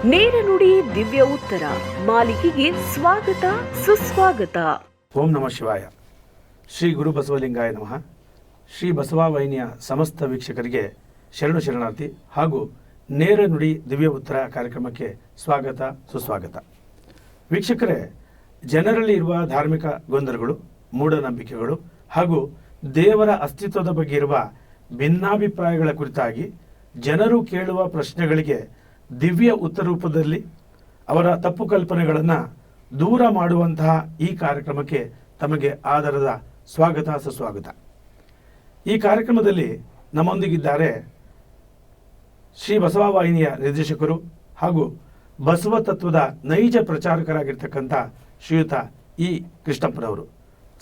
ನೇರ ನುಡಿ ದಿವ್ಯ ಉತ್ತರ ಮಾಲಿಕೆಗೆ ಸ್ವಾಗತ ಸುಸ್ವಾಗತ. ಓಂ ನಮಃ ಶಿವಾಯ. ಶ್ರೀ ಗುರು ಬಸವಲಿಂಗಾಯ ನಮಃ. ಶ್ರೀ ಬಸವವಾಹಿನಿಯ ಸಮಸ್ತ ವೀಕ್ಷಕರಿಗೆ ಶರಣು ಶರಣಾರ್ಥಿ ಹಾಗೂ ನೇರ ನುಡಿ ದಿವ್ಯ ಉತ್ತರ ಕಾರ್ಯಕ್ರಮಕ್ಕೆ ಸ್ವಾಗತ ಸುಸ್ವಾಗತ. ವೀಕ್ಷಕರೇ, ಜನರಲ್ಲಿ ಇರುವ ಧಾರ್ಮಿಕ ಗೊಂದಲಗಳು, ಮೂಢನಂಬಿಕೆಗಳು ಹಾಗೂ ದೇವರ ಅಸ್ತಿತ್ವದ ಬಗ್ಗೆ ಇರುವ ಭಿನ್ನಾಭಿಪ್ರಾಯಗಳ ಕುರಿತಾಗಿ ಜನರು ಕೇಳುವ ಪ್ರಶ್ನೆಗಳಿಗೆ ದಿವ್ಯ ಉತ್ತರ ರೂಪದಲ್ಲಿ ಅವರ ತಪ್ಪು ಕಲ್ಪನೆಗಳನ್ನು ದೂರ ಮಾಡುವಂತಹ ಈ ಕಾರ್ಯಕ್ರಮಕ್ಕೆ ತಮಗೆ ಆದರದ ಸ್ವಾಗತ ಸುಸ್ವಾಗತ. ಈ ಕಾರ್ಯಕ್ರಮದಲ್ಲಿ ನಮ್ಮೊಂದಿಗಿದ್ದಾರೆ ಶ್ರೀ ಬಸವವಾಹಿನಿಯ ನಿರ್ದೇಶಕರು ಹಾಗೂ ಬಸವ ತತ್ವದ ನೈಜ ಪ್ರಚಾರಕರಾಗಿರ್ತಕ್ಕಂಥ ಶ್ರೀಯುತ ಇ ಕೃಷ್ಣಪ್ಪನವರು.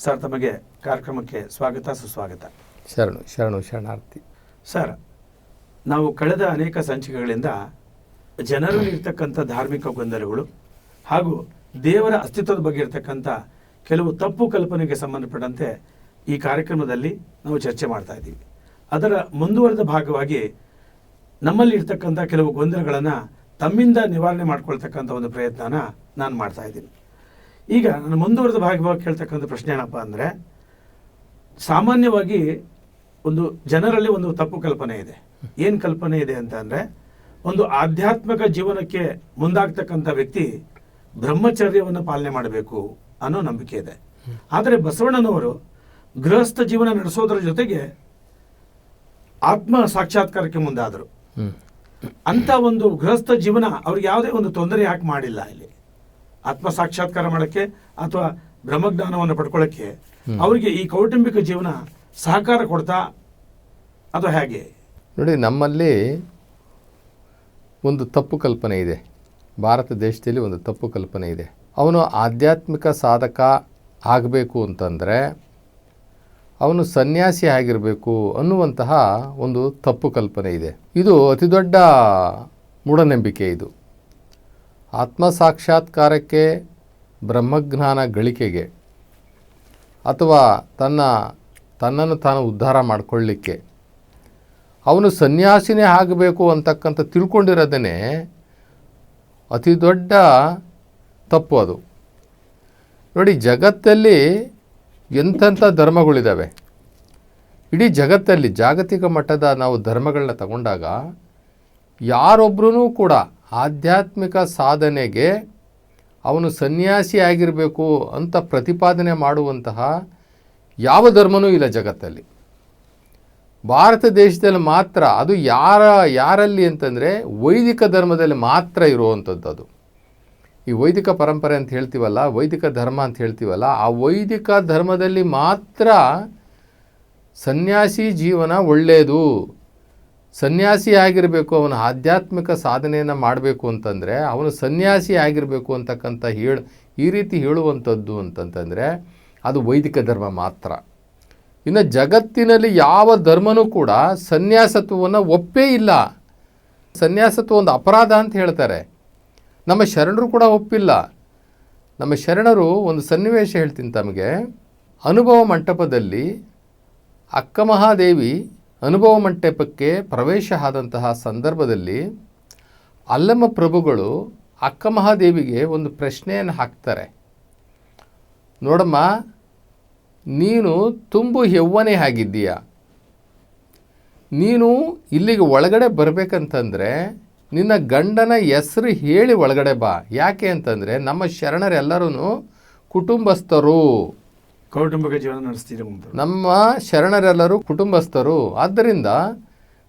ಸರ್, ತಮಗೆ ಕಾರ್ಯಕ್ರಮಕ್ಕೆ ಸ್ವಾಗತ ಸುಸ್ವಾಗತ. ಶರಣಾರ್ಥಿ. ಸರ್, ನಾವು ಕಳೆದ ಅನೇಕ ಸಂಚಿಕೆಗಳಿಂದ ಜನರಲ್ಲಿರ್ತಕ್ಕಂಥ ಧಾರ್ಮಿಕ ಗೊಂದಲಗಳು ಹಾಗೂ ದೇವರ ಅಸ್ತಿತ್ವದ ಬಗ್ಗೆ ಇರತಕ್ಕಂಥ ಕೆಲವು ತಪ್ಪು ಕಲ್ಪನೆಗೆ ಸಂಬಂಧಪಟ್ಟಂತೆ ಈ ಕಾರ್ಯಕ್ರಮದಲ್ಲಿ ನಾವು ಚರ್ಚೆ ಮಾಡ್ತಾ ಇದ್ದೀವಿ. ಅದರ ಮುಂದುವರೆದ ಭಾಗವಾಗಿ ನಮ್ಮಲ್ಲಿ ಇರ್ತಕ್ಕಂಥ ಕೆಲವು ಗೊಂದಲಗಳನ್ನು ತಮ್ಮಿಂದ ನಿವಾರಣೆ ಮಾಡ್ಕೊಳ್ತಕ್ಕಂಥ ಒಂದು ಪ್ರಯತ್ನನ ನಾನು ಮಾಡ್ತಾ ಇದ್ದೀನಿ. ಈಗ ನಾನು ಮುಂದುವರೆದ ಭಾಗವಾಗಿ ಕೇಳ್ತಕ್ಕಂಥ ಪ್ರಶ್ನೆ ಏನಪ್ಪ ಅಂದರೆ, ಸಾಮಾನ್ಯವಾಗಿ ಒಂದು ಜನರಲ್ಲಿ ಒಂದು ತಪ್ಪು ಕಲ್ಪನೆ ಇದೆ. ಏನು ಕಲ್ಪನೆ ಇದೆ ಅಂತ ಅಂದರೆ, ಒಂದು ಆಧ್ಯಾತ್ಮಿಕ ಜೀವನಕ್ಕೆ ಮುಂದಾಗ್ತಕ್ಕಂಥ ವ್ಯಕ್ತಿ ಬ್ರಹ್ಮಚರ್ಯವನ್ನು ಪಾಲನೆ ಮಾಡಬೇಕು ಅನ್ನೋ ನಂಬಿಕೆ ಇದೆ. ಆದರೆ ಬಸವಣ್ಣನವರು ಗೃಹಸ್ಥ ಜೀವನ ನಡೆಸೋದ್ರ ಜೊತೆಗೆ ಆತ್ಮ ಸಾಕ್ಷಾತ್ಕಾರಕ್ಕೆ ಮುಂದಾದರು. ಅಂತ ಒಂದು ಗೃಹಸ್ಥ ಜೀವನ ಅವ್ರಿಗೆ ಯಾವುದೇ ಒಂದು ತೊಂದರೆ ಯಾಕೆ ಮಾಡಿಲ್ಲ? ಇಲ್ಲಿ ಆತ್ಮ ಸಾಕ್ಷಾತ್ಕಾರ ಮಾಡೋಕ್ಕೆ ಅಥವಾ ಬ್ರಹ್ಮಜ್ಞಾನವನ್ನು ಪಡ್ಕೊಳ್ಳೋಕ್ಕೆ ಅವರಿಗೆ ಈ ಕೌಟುಂಬಿಕ ಜೀವನ ಸಹಕಾರ ಕೊಡ್ತಾ ಅಥವಾ ಹೇಗೆ? ನೋಡಿ, ನಮ್ಮಲ್ಲಿ ಒಂದು ತಪ್ಪು ಕಲ್ಪನೆ ಇದೆ. ಭಾರತ ದೇಶದಲ್ಲಿ ಒಂದು ತಪ್ಪು ಕಲ್ಪನೆ ಇದೆ. ಅವನು ಆಧ್ಯಾತ್ಮಿಕ ಸಾಧಕ ಆಗಬೇಕು ಅಂತಂದರೆ ಅವನು ಸನ್ಯಾಸಿ ಆಗಿರಬೇಕು ಅನ್ನುವಂತಹ ಒಂದು ತಪ್ಪು ಕಲ್ಪನೆ ಇದೆ. ಇದು ಅತಿ ದೊಡ್ಡ ಮೂಢನಂಬಿಕೆ. ಇದು ಆತ್ಮ ಸಾಕ್ಷಾತ್ಕಾರಕ್ಕೆ, ಬ್ರಹ್ಮಜ್ಞಾನ ಗಳಿಕೆಗೆ ಅಥವಾ ತನ್ನನ್ನು ತಾನು ಉದ್ಧಾರ ಮಾಡಿಕೊಳ್ಳಿಕ್ಕೆ ಅವನು ಸನ್ಯಾಸಿನೇ ಆಗಬೇಕು ಅಂತಕ್ಕಂಥ ತಿಳ್ಕೊಂಡಿರೋದೇ ಅತಿ ದೊಡ್ಡ ತಪ್ಪು ಅದು. ನೋಡಿ, ಜಗತ್ತಲ್ಲಿ ಎಂತೆಂಥ ಧರ್ಮಗಳಿದ್ದಾವೆ. ಇಡೀ ಜಗತ್ತಲ್ಲಿ ಜಾಗತಿಕ ಮಟ್ಟದ ನಾವು ಧರ್ಮಗಳನ್ನ ತಗೊಂಡಾಗ ಯಾರೊಬ್ಬರೂ ಕೂಡ ಆಧ್ಯಾತ್ಮಿಕ ಸಾಧನೆಗೆ ಅವನು ಸನ್ಯಾಸಿ ಆಗಿರಬೇಕು ಅಂತ ಪ್ರತಿಪಾದನೆ ಮಾಡುವಂತಹ ಯಾವ ಧರ್ಮನೂ ಇಲ್ಲ ಜಗತ್ತಲ್ಲಿ. ಭಾರತ ದೇಶದಲ್ಲಿ ಮಾತ್ರ, ಅದು ಯಾರಲ್ಲಿ ಅಂತಂದರೆ ವೈದಿಕ ಧರ್ಮದಲ್ಲಿ ಮಾತ್ರ ಇರುವಂಥದ್ದು. ಅದು ಈ ವೈದಿಕ ಪರಂಪರೆ ಅಂತ ಹೇಳ್ತೀವಲ್ಲ, ವೈದಿಕ ಧರ್ಮ ಅಂತ ಹೇಳ್ತೀವಲ್ಲ, ಆ ವೈದಿಕ ಧರ್ಮದಲ್ಲಿ ಮಾತ್ರ ಸನ್ಯಾಸಿ ಜೀವನ ಒಳ್ಳೆಯದು, ಸನ್ಯಾಸಿ ಆಗಿರಬೇಕು, ಅವನು ಆಧ್ಯಾತ್ಮಿಕ ಸಾಧನೆಯನ್ನು ಮಾಡಬೇಕು ಅಂತಂದರೆ ಅವನು ಸನ್ಯಾಸಿ ಆಗಿರಬೇಕು ಅಂತಕ್ಕಂಥ ಈ ರೀತಿ ಹೇಳುವಂಥದ್ದು ಅಂತಂತಂದರೆ ಅದು ವೈದಿಕ ಧರ್ಮ ಮಾತ್ರ. ಇನ್ನು ಜಗತ್ತಿನಲ್ಲಿ ಯಾವ ಧರ್ಮನೂ ಕೂಡ ಸನ್ಯಾಸತ್ವವನ್ನು ಒಪ್ಪೇ ಇಲ್ಲ. ಸನ್ಯಾಸತ್ವ ಒಂದು ಅಪರಾಧ ಅಂತ ಹೇಳ್ತಾರೆ. ನಮ್ಮ ಶರಣರು ಕೂಡ ಒಪ್ಪಿಲ್ಲ. ನಮ್ಮ ಶರಣರು ಒಂದು ಸನ್ನಿವೇಶ ಹೇಳ್ತೀನಿ ತಮಗೆ. ಅನುಭವ ಮಂಟಪದಲ್ಲಿ ಅಕ್ಕಮಹಾದೇವಿ ಅನುಭವ ಮಂಟಪಕ್ಕೆ ಪ್ರವೇಶ ಆದಂತಹ ಸಂದರ್ಭದಲ್ಲಿ ಅಲ್ಲಮ್ಮ ಪ್ರಭುಗಳು ಅಕ್ಕಮಹಾದೇವಿಗೆ ಒಂದು ಪ್ರಶ್ನೆಯನ್ನು ಹಾಕ್ತಾರೆ. ನೋಡಮ್ಮ, ನೀನು ತುಂಬು ಯೌವನೆ ಆಗಿದ್ದೀಯ, ನೀನು ಇಲ್ಲಿಗೆ ಒಳಗಡೆ ಬರಬೇಕಂತಂದರೆ ನಿನ್ನ ಗಂಡನ ಹೆಸರು ಹೇಳಿ ಒಳಗಡೆ ಬಾ. ಯಾಕೆ ಅಂತಂದರೆ ನಮ್ಮ ಶರಣರೆಲ್ಲರೂ ಕುಟುಂಬಸ್ಥರು, ಕೌಟುಂಬಿಕ ಜೀವನ ನಡೆಸ್ತೀರಿ. ನಮ್ಮ ಶರಣರೆಲ್ಲರೂ ಕುಟುಂಬಸ್ಥರು. ಆದ್ದರಿಂದ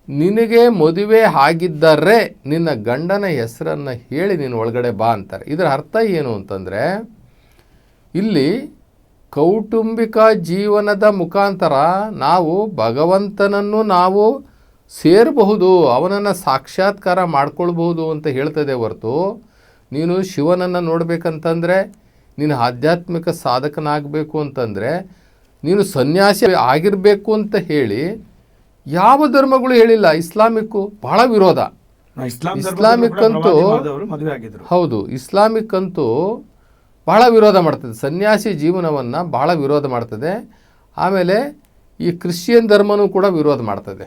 ನಿನಗೆ ಮದುವೆ ಆಗಿದ್ದರೆ ನಿನ್ನ ಗಂಡನ ಹೆಸರನ್ನು ಹೇಳಿ ನೀನು ಒಳಗಡೆ ಬಾ ಅಂತಾರೆ. ಇದರ ಅರ್ಥ ಏನು ಅಂತಂದರೆ, ಇಲ್ಲಿ ಕೌಟುಂಬಿಕ ಜೀವನದ ಮುಖಾಂತರ ನಾವು ಭಗವಂತನನ್ನು ನಾವು ಸೇರಬಹುದು, ಅವನನ್ನು ಸಾಕ್ಷಾತ್ಕಾರ ಮಾಡ್ಕೊಳ್ಬಹುದು ಅಂತ ಹೇಳ್ತದೆ ಹೊರತು, ನೀನು ಶಿವನನ್ನು ನೋಡಬೇಕಂತಂದರೆ, ನೀನು ಆಧ್ಯಾತ್ಮಿಕ ಸಾಧಕನಾಗಬೇಕು ಅಂತಂದರೆ ನೀನು ಸನ್ಯಾಸಿ ಆಗಿರಬೇಕು ಅಂತ ಹೇಳಿ ಯಾವ ಧರ್ಮಗಳು ಹೇಳಿಲ್ಲ. ಇಸ್ಲಾಮಿಕ್ಕು ಬಹಳ ವಿರೋಧ. ಇಸ್ಲಾಮಿಕ್ ಅಂತೂ ಹೌದು, ಇಸ್ಲಾಮಿಕ್ ಅಂತೂ ಬಹಳ ವಿರೋಧ ಮಾಡ್ತದೆ, ಸನ್ಯಾಸಿ ಜೀವನವನ್ನು ಬಹಳ ವಿರೋಧ ಮಾಡ್ತದೆ. ಆಮೇಲೆ ಈ ಕ್ರಿಶ್ಚಿಯನ್ ಧರ್ಮನೂ ಕೂಡ ವಿರೋಧ ಮಾಡ್ತದೆ.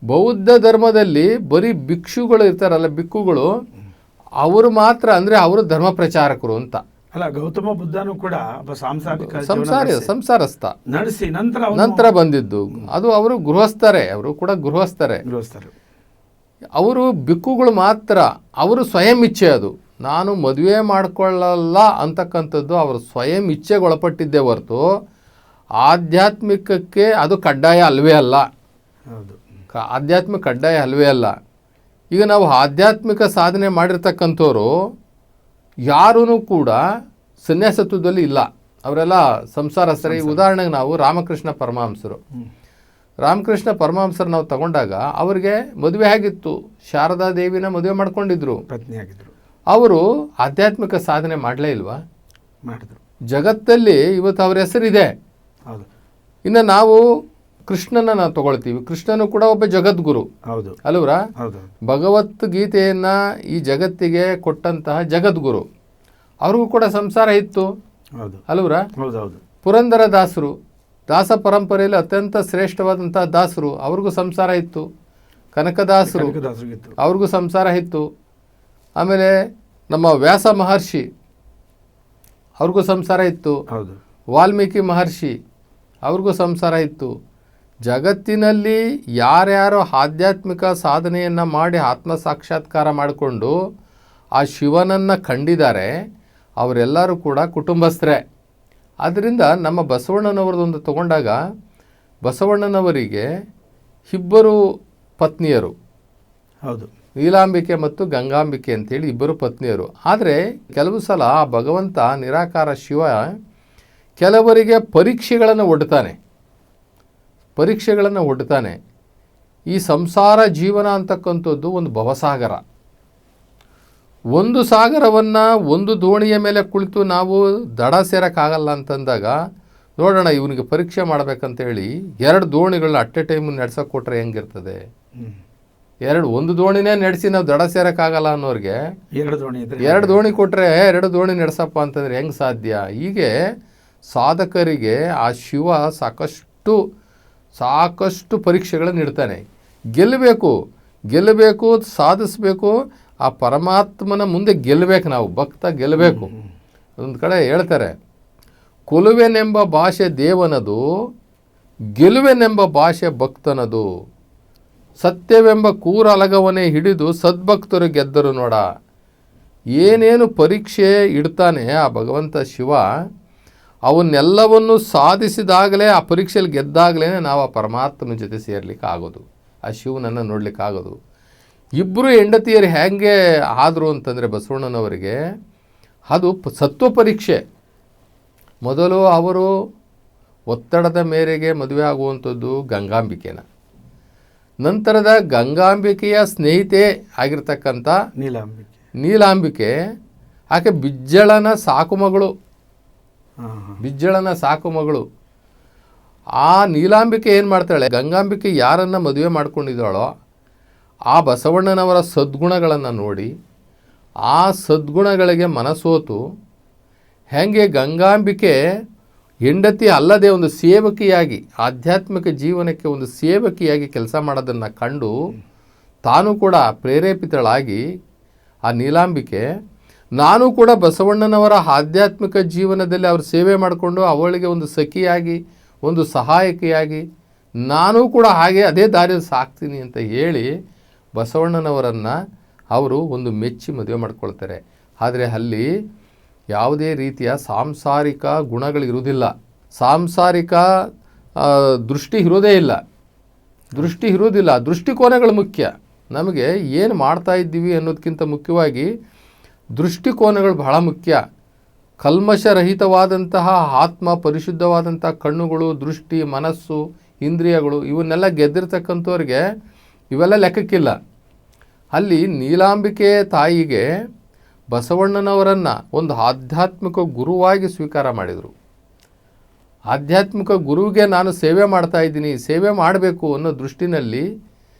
ಬೌದ್ಧ ಧರ್ಮದಲ್ಲಿ ಬರೀ ಭಿಕ್ಷುಗಳು ಇರ್ತಾರಲ್ಲ, ಭಿಕ್ಕುಗಳು, ಅವರು ಮಾತ್ರ ಅಂದರೆ ಅವರು ಧರ್ಮ ಪ್ರಚಾರಕರು ಅಂತ. ಅಲ್ಲ, ಗೌತಮ ಬುದ್ಧನು ಕೂಡ ಒಬ್ಬ ಸಾಂಸಾರಿಕ ಸಂಸಾರಸ್ಥ ನಡೆಸಿ ನಂತರ ಬಂದಿದ್ದು. ಅದು ಅವರು ಗೃಹಸ್ಥರೇ, ಅವರು ಕೂಡ ಗೃಹಸ್ಥರೇ. ಅವರು ಭಿಕ್ಕುಗಳು ಮಾತ್ರ, ಅವರು ಸ್ವಯಂ ಇಚ್ಛೆ, ಅದು ನಾನು ಮದುವೆ ಮಾಡಿಕೊಳ್ಳಲ್ಲ ಅಂತಕ್ಕಂಥದ್ದು ಅವರು ಸ್ವಯಂ ಇಚ್ಛೆಗೆ ಒಳಪಟ್ಟಿದ್ದೇ ಹೊರತು ಆಧ್ಯಾತ್ಮಿಕಕ್ಕೆ ಅದು ಕಡ್ಡಾಯ ಅಲ್ವೇ ಅಲ್ಲ. ಆಧ್ಯಾತ್ಮಿಕ ಕಡ್ಡಾಯ ಅಲ್ವೇ ಅಲ್ಲ. ಈಗ ನಾವು ಆಧ್ಯಾತ್ಮಿಕ ಸಾಧನೆ ಮಾಡಿರ್ತಕ್ಕಂಥವ್ರು ಯಾರೂ ಕೂಡ ಸನ್ಯಾಸತ್ವದಲ್ಲಿ ಇಲ್ಲ, ಅವರೆಲ್ಲ ಸಂಸಾರಸ್ಥರೇ. ಉದಾಹರಣೆಗೆ ನಾವು ರಾಮಕೃಷ್ಣ ಪರಮಹಂಸರು ನಾವು ತಗೊಂಡಾಗ ಅವರಿಗೆ ಮದುವೆ ಆಗಿತ್ತು, ಶಾರದಾ ದೇವಿನ ಮದುವೆ ಮಾಡ್ಕೊಂಡಿದ್ರು, ಪತ್ನಿಯಾಗಿದ್ರು. ಅವರು ಆಧ್ಯಾತ್ಮಿಕ ಸಾಧನೆ ಮಾಡಲೇ ಇಲ್ವಾ? ಮಾಡಿದ್ರು. ಜಗತ್ತಲ್ಲಿ ಇವತ್ತು ಅವರ ಹೆಸರಿದೆ. ಇನ್ನು ನಾವು ಕೃಷ್ಣನ ನಾವು ತಗೊಳ್ತೀವಿ, ಕೃಷ್ಣನು ಕೂಡ ಒಬ್ಬ ಜಗದ್ಗುರು, ಹೌದು ಅಲ್ವರ? ಭಗವದ್ಗೀತೆಯನ್ನು ಈ ಜಗತ್ತಿಗೆ ಕೊಟ್ಟಂತಹ ಜಗದ್ಗುರು, ಅವ್ರಿಗೂ ಕೂಡ ಸಂಸಾರ ಇತ್ತು, ಅಲ್ವರ? ಪುರಂದರ ದಾಸರು, ದಾಸ ಪರಂಪರೆಯಲ್ಲಿ ಅತ್ಯಂತ ಶ್ರೇಷ್ಠವಾದಂತಹ ದಾಸರು, ಅವ್ರಿಗೂ ಸಂಸಾರ ಇತ್ತು. ಕನಕದಾಸರು, ಅವ್ರಿಗೂ ಸಂಸಾರ ಇತ್ತು. ಆಮೇಲೆ ನಮ್ಮ ವ್ಯಾಸ ಮಹರ್ಷಿ, ಅವ್ರಿಗೂ ಸಂಸಾರ ಇತ್ತು. ವಾಲ್ಮೀಕಿ ಮಹರ್ಷಿ, ಅವ್ರಿಗೂ ಸಂಸಾರ ಇತ್ತು. ಜಗತ್ತಿನಲ್ಲಿ ಯಾರ್ಯಾರು ಆಧ್ಯಾತ್ಮಿಕ ಸಾಧನೆಯನ್ನು ಮಾಡಿ ಆತ್ಮ ಸಾಕ್ಷಾತ್ಕಾರ ಮಾಡಿಕೊಂಡು ಆ ಶಿವನನ್ನು ಕಂಡಿದ್ದಾರೆ, ಅವರೆಲ್ಲರೂ ಕೂಡ ಕುಟುಂಬಸ್ಥರೇ. ಆದ್ದರಿಂದ ನಮ್ಮ ಬಸವಣ್ಣನವರದೊಂದು ತಗೊಂಡಾಗ ಬಸವಣ್ಣನವರಿಗೆ ಇಬ್ಬರು ಪತ್ನಿಯರು, ಹೌದು, ನೀಲಾಂಬಿಕೆ ಮತ್ತು ಗಂಗಾಂಬಿಕೆ ಅಂತೇಳಿ ಇಬ್ಬರು ಪತ್ನಿಯರು. ಆದರೆ ಕೆಲವು ಸಲ ಆ ಭಗವಂತ ನಿರಾಕಾರ ಶಿವ ಕೆಲವರಿಗೆ ಪರೀಕ್ಷೆಗಳನ್ನು ಒಡ್ತಾನೆ. ಈ ಸಂಸಾರ ಜೀವನ ಅಂತಕ್ಕಂಥದ್ದು ಒಂದು ಭವಸಾಗರ. ಒಂದು ಸಾಗರವನ್ನು ಒಂದು ದೋಣಿಯ ಮೇಲೆ ಕುಳಿತು ನಾವು ದಡ ಸೇರೋಕ್ಕಾಗಲ್ಲ ಅಂತಂದಾಗ ನೋಡೋಣ, ಇವನಿಗೆ ಪರೀಕ್ಷೆ ಮಾಡಬೇಕಂತೇಳಿ 2 ದೋಣಿಗಳನ್ನ ಅಟ್ ಎ ಟೈಮ್ ನಡೆಸೋಕೆ ಕೊಟ್ಟರೆ ಹೆಂಗಿರ್ತದೆ? ಒಂದು ದೋಣಿನೇ ನಡೆಸಿ ನಾವು ದಡ ಸೇರೋಕ್ಕಾಗಲ್ಲ ಅನ್ನೋರಿಗೆ 2 ದೋಣಿ ಕೊಟ್ಟರೆ 2 ದೋಣಿ ನಡೆಸಪ್ಪ ಅಂತಂದರೆ ಹೆಂಗೆ ಸಾಧ್ಯ? ಹೀಗೆ ಸಾಧಕರಿಗೆ ಆ ಶಿವ ಸಾಕಷ್ಟು ಪರೀಕ್ಷೆಗಳನ್ನು ಇಡ್ತಾನೆ. ಗೆಲ್ಲಬೇಕು, ಸಾಧಿಸಬೇಕು, ಆ ಪರಮಾತ್ಮನ ಮುಂದೆ ಗೆಲ್ಲಬೇಕು. ನಾವು ಭಕ್ತ ಗೆಲ್ಲಬೇಕು. ಒಂದು ಕಡೆ ಹೇಳ್ತಾರೆ, ಕೊಲುವೆನೆಂಬ ಭಾಷೆ ದೇವನದು, ಗೆಲುವೆನೆಂಬ ಭಾಷೆ ಭಕ್ತನದು, ಸತ್ಯವೆಂಬ ಕೂರಲಗವನೇ ಹಿಡಿದು ಸದ್ಭಕ್ತರು ಗೆದ್ದರು ನೋಡ. ಏನೇನು ಪರೀಕ್ಷೆ ಇಡ್ತಾನೆ ಆ ಭಗವಂತ ಶಿವ, ಅವನ್ನೆಲ್ಲವನ್ನು ಸಾಧಿಸಿದಾಗಲೇ, ಆ ಪರೀಕ್ಷೆಯಲ್ಲಿ ಗೆದ್ದಾಗಲೇ ನಾವು ಆ ಪರಮಾತ್ಮನ ಜೊತೆ ಸೇರ್ಲಿಕ್ಕೆ ಆಗೋದು, ಆ ಶಿವನನ್ನು ನೋಡ್ಲಿಕ್ಕೆ ಆಗೋದು. ಇಬ್ಬರು ಹೆಂಡತಿಯರು ಹೇಗೆ ಆದರು ಅಂತಂದರೆ ಬಸವಣ್ಣನವರಿಗೆ ಅದು ಸತ್ವ ಪರೀಕ್ಷೆ. ಮೊದಲು ಅವರು ಒತ್ತಡದ ಮೇರೆಗೆ ಮದುವೆ ಆಗುವಂಥದ್ದು ಗಂಗಾಂಬಿಕೆನ. ನಂತರದ ಗಂಗಾಂಬಿಕೆಯ ಸ್ನೇಹಿತೆ ಆಗಿರ್ತಕ್ಕಂಥ ನೀಲಾಂಬಿಕೆ ಆಕೆ ಬಿಜ್ಜಳನ ಸಾಕುಮಗಳು. ಆ ನೀಲಾಂಬಿಕೆ ಏನು ಮಾಡ್ತಾಳೆ, ಗಂಗಾಂಬಿಕೆ ಯಾರನ್ನು ಮದುವೆ ಮಾಡ್ಕೊಂಡಿದ್ದಾಳೋ ಆ ಬಸವಣ್ಣನವರ ಸದ್ಗುಣಗಳನ್ನು ನೋಡಿ ಆ ಸದ್ಗುಣಗಳಿಗೆ ಮನಸೋತು ಹೇಗೆ ಗಂಗಾಂಬಿಕೆ ಹೆಂಡತಿ ಅಲ್ಲದೆ ಒಂದು ಸೇವಕಿಯಾಗಿ, ಆಧ್ಯಾತ್ಮಿಕ ಜೀವನಕ್ಕೆ ಒಂದು ಸೇವಕಿಯಾಗಿ ಕೆಲಸ ಮಾಡೋದನ್ನು ಕಂಡು ತಾನು ಕೂಡ ಪ್ರೇರೇಪಿತಳಾಗಿ ಆ ನೀಲಾಂಬಿಕೆ, ನಾನು ಕೂಡ ಬಸವಣ್ಣನವರ ಆಧ್ಯಾತ್ಮಿಕ ಜೀವನದಲ್ಲಿ ಅವ್ರ ಸೇವೆ ಮಾಡಿಕೊಂಡು ಅವಳಿಗೆ ಒಂದು ಸಖಿಯಾಗಿ, ಒಂದು ಸಹಾಯಕಿಯಾಗಿ ನಾನು ಕೂಡ ಹಾಗೆ ಅದೇ ದಾರಿಯಲ್ಲಿ ಸಾಕ್ತೀನಿ ಅಂತ ಹೇಳಿ ಬಸವಣ್ಣನವರನ್ನು ಅವರು ಒಂದು ಮೆಚ್ಚಿ ಮದುವೆ ಮಾಡ್ಕೊಳ್ತಾರೆ. ಆದರೆ ಅಲ್ಲಿ ಯಾವುದೇ ರೀತಿಯ ಸಾಂಸಾರಿಕ ಗುಣಗಳಿರುವುದಿಲ್ಲ, ಸಾಂಸಾರಿಕ ದೃಷ್ಟಿ ಇರೋದಿಲ್ಲ. ದೃಷ್ಟಿಕೋನಗಳು ಮುಖ್ಯ. ನಮಗೆ ಏನು ಮಾಡ್ತಾ ಇದ್ದೀವಿ ಅನ್ನೋದಕ್ಕಿಂತ ಮುಖ್ಯವಾಗಿ ದೃಷ್ಟಿಕೋನಗಳು ಬಹಳ ಮುಖ್ಯ. ಕಲ್ಮಶರಹಿತವಾದಂತಹ ಆತ್ಮ, ಪರಿಶುದ್ಧವಾದಂಥ ಕಣ್ಣುಗಳು, ದೃಷ್ಟಿ, ಮನಸ್ಸು, ಇಂದ್ರಿಯಗಳು ಇವನ್ನೆಲ್ಲ ಗೆದ್ದಿರ್ತಕ್ಕಂಥವ್ರಿಗೆ ಇವೆಲ್ಲ ಲೆಕ್ಕಕ್ಕಿಲ್ಲ. ಅಲ್ಲಿ ನೀಲಾಂಬಿಕೆ ತಾಯಿಗೆ ಬಸವಣ್ಣನವರನ್ನು ಒಂದು ಆಧ್ಯಾತ್ಮಿಕ ಗುರುವಾಗಿ ಸ್ವೀಕಾರ ಮಾಡಿದರು. ಆಧ್ಯಾತ್ಮಿಕ ಗುರುವಿಗೆ ನಾನು ಸೇವೆ ಮಾಡ್ತಾ ಇದ್ದೀನಿ, ಸೇವೆ ಮಾಡಬೇಕು ಅನ್ನೋ ದೃಷ್ಟಿನಲ್ಲಿ